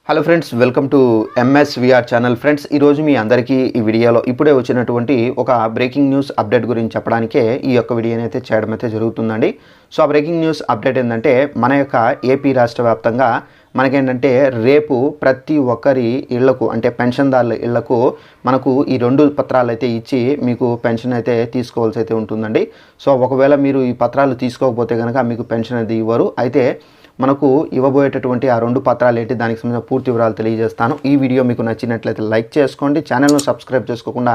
Hello friends, welcome to ఎంఎస్విఆర్ channel. Friends, ఈరోజు మీ అందరికీ ఈ వీడియోలో ఇప్పుడే వచ్చినటువంటి ఒక బ్రేకింగ్ న్యూస్ అప్డేట్ గురించి చెప్పడానికే ఈ యొక్క వీడియోని అయితే చేయడం అయితే జరుగుతుందండి. సో ఆ బ్రేకింగ్ న్యూస్ అప్డేట్ ఏంటంటే, మన యొక్క ఏపీ రాష్ట్ర వ్యాప్తంగా మనకేంటంటే రేపు ప్రతి ఒక్కరి ఇళ్లకు అంటే పెన్షన్దారుల ఇళ్లకు మనకు ఈ 2 పత్రాలు అయితే ఇచ్చి మీకు పెన్షన్ అయితే తీసుకోవాల్సి అయితే ఉంటుందండి. సో ఒకవేళ మీరు ఈ పత్రాలు తీసుకోకపోతే కనుక మీకు పెన్షన్ అనేది ఇవ్వరు. అయితే మనకు ఇవ్వబోయేటటువంటి ఆ 2 పత్రాలు ఏంటి, దానికి సంబంధించిన పూర్తి వివరాలు తెలియజేస్తాను. ఈ వీడియో మీకు నచ్చినట్లయితే లైక్ చేసుకోండి. ఛానల్ను సబ్స్క్రైబ్ చేసుకోకుండా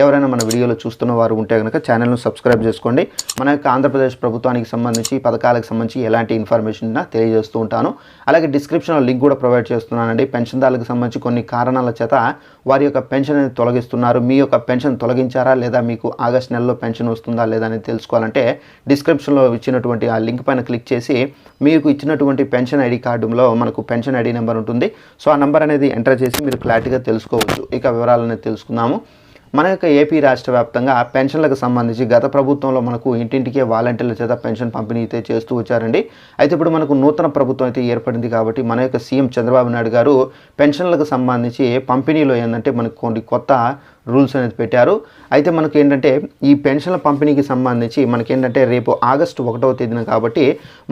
ఎవరైనా మన వీడియోలో చూస్తున్న వారు ఉంటే కనుక ఛానల్ను సబ్స్క్రైబ్ చేసుకోండి. మన యొక్క ఆంధ్రప్రదేశ్ ప్రభుత్వానికి సంబంధించి పథకాలకు సంబంధించి ఎలాంటి ఇన్ఫర్మేషన్ తెలియజేస్తూ ఉంటాను. అలాగే డిస్క్రిప్షన్లో లింక్ కూడా ప్రొవైడ్ చేస్తున్నానండి. పెన్షన్దారులకు సంబంధించి కొన్ని కారణాల చేత వారి యొక్క పెన్షన్ అనేది తొలగిస్తున్నారు. మీ యొక్క పెన్షన్ తొలగించారా లేదా, మీకు ఆగస్టు నెలలో పెన్షన్ వస్తుందా లేదా అనేది తెలుసుకోవాలంటే డిస్క్రిప్షన్లో ఇచ్చినటువంటి ఆ లింక్ పైన క్లిక్ చేసి మీకు ఇచ్చినటువంటి పెన్షన్ ఐడి కార్డులో మనకు పెన్షన్ ఐడి నెంబర్ ఉంటుంది. సో ఆ నెంబర్ అనేది ఎంటర్ చేసి మీరు క్లారిటీగా తెలుసుకోవచ్చు. ఇక వివరాలనేది తెలుసుకుందాము. మన యొక్క ఏపీ రాష్ట్ర వ్యాప్తంగా పెన్షన్లకు సంబంధించి గత ప్రభుత్వంలో మనకు ఇంటింటికే వాలంటీర్ల చేత పెన్షన్ పంపిణీ అయితే చేస్తూ వచ్చారండి. అయితే ఇప్పుడు మనకు నూతన ప్రభుత్వం అయితే ఏర్పడింది కాబట్టి మన యొక్క సీఎం చంద్రబాబు నాయుడు గారు పెన్షన్లకు సంబంధించి పంపిణీలో ఏంటంటే మనకు కొన్ని కొత్త రూల్స్ అనేది పెట్టారు. అయితే మనకు ఏంటంటే ఈ పెన్షన్ల పంపిణీకి సంబంధించి మనకేంటంటే రేపు ఆగస్టు 1వ తేదీన కాబట్టి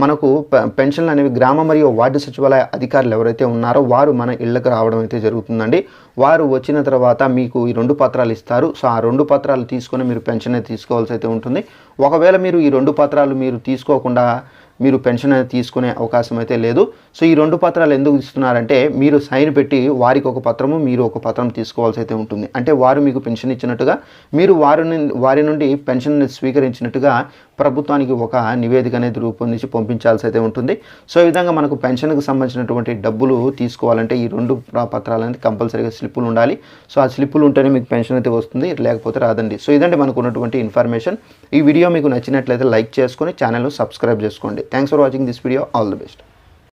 మనకు పెన్షన్లు అనేవి గ్రామ మరియు వార్డు సచివాలయ అధికారులు ఎవరైతే ఉన్నారో వారు మన ఇళ్లకు రావడం అయితే జరుగుతుందండి. వారు వచ్చిన తర్వాత మీకు ఈ 2 పత్రాలు ఇస్తారు. సో ఆ 2 పత్రాలు తీసుకొని మీరు పెన్షన్ అయితే తీసుకోవాల్సి అయితే ఉంటుంది. ఒకవేళ మీరు ఈ 2 పత్రాలు మీరు తీసుకోకుండా మీరు పెన్షన్ అనేది తీసుకునే అవకాశం అయితే లేదు. సో ఈ 2 పత్రాలు ఎందుకు ఇస్తున్నారంటే, మీరు సైన్ పెట్టి వారికి ఒక పత్రము మీరు ఒక పత్రం తీసుకోవాల్సి అయితే ఉంటుంది. అంటే వారు మీకు పెన్షన్ ఇచ్చినట్టుగా, మీరు వారి నుండి పెన్షన్ స్వీకరించినట్టుగా ప్రభుత్వానికి ఒక నివేదిక అనేది రూపొందించి పంపించాల్సి అయితే ఉంటుంది. సో ఈ విధంగా మనకు పెన్షన్కి సంబంధించినటువంటి డబ్బులు తీసుకోవాలంటే ఈ 2 పత్రాలు అనేది కంపల్సరీగా స్లిప్పులు ఉండాలి. సో ఆ స్లిప్పులు ఉంటేనే మీకు పెన్షన్ అయితే వస్తుంది, లేకపోతే రాదండి. సో ఇదండి మనకు ఉన్నటువంటి ఇన్ఫర్మేషన్. ఈ వీడియో మీకు నచ్చినట్లయితే లైక్ చేసుకొని ఛానల్ను సబ్స్క్రైబ్ చేసుకోండి. Thanks for watching this video. All the best.